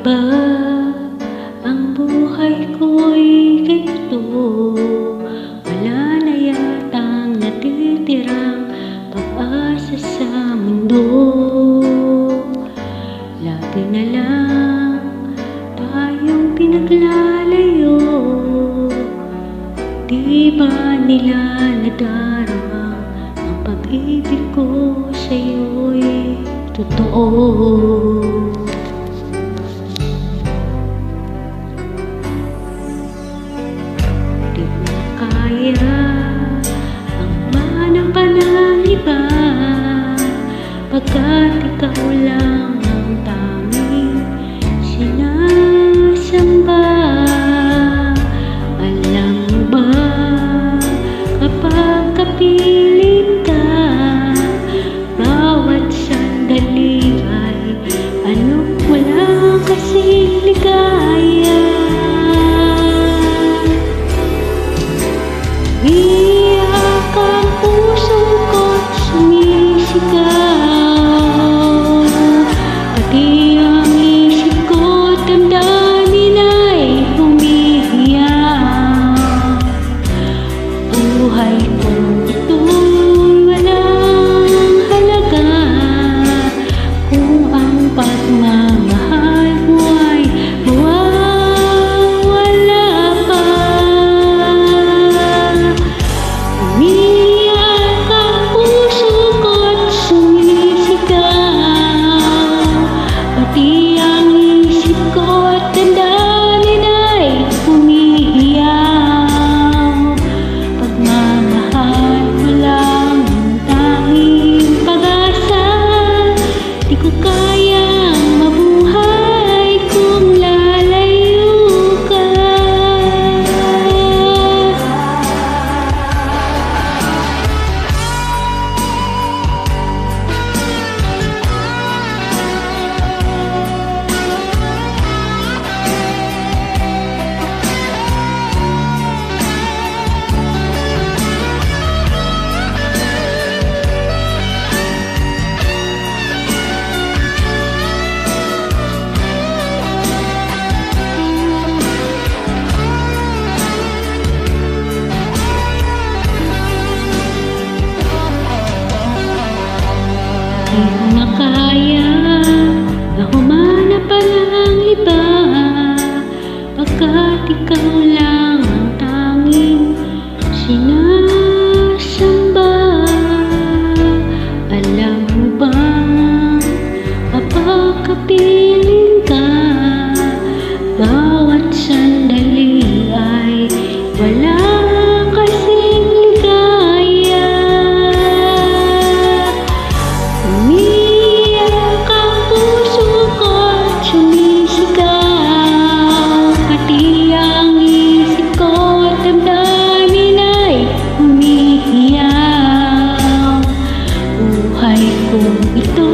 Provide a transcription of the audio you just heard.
ba ang buhay ko'y ganito? Wala na yatang natitirang pag-asa sa mundo. Lagi na lang tayong pinaglalayo. Di ba nila nadarama ang pag-ibig ko sa'yo'y totoo? Di ko na kaya ang manang panaliba, pagkat ikaw lang ang tanging sinasamba. Alam mo ba, kapag kapiling ka, bawat sandali ay wala kasing ligaya. Iyak ang puso ko't sumisigaw, pati ang isip ko't damdamin ay humihiyaw. Ang buhay ko ito'y walang halaga kung ang pagmamahal mo ay mawawala pa. Umiiyak ang puso ko't sumisigaw, pati ang isip ko't damdamin ay humihiyaw. Pagmamahal mo lang ang tanging pag-asa, di ko kayang mabuhay kung lalayo ka. Di ko na kaya na humanap pa ng iba, pagkat ikaw lang ang tanging sinasamba. Alam mo ba, kapag kapiling ka, bawat sandali ay wala kasing ligaya. Umiiyak ang puso ko't sumisigaw, pati ang isip ko't damdamin ay humihiyaw. Buhay ko ito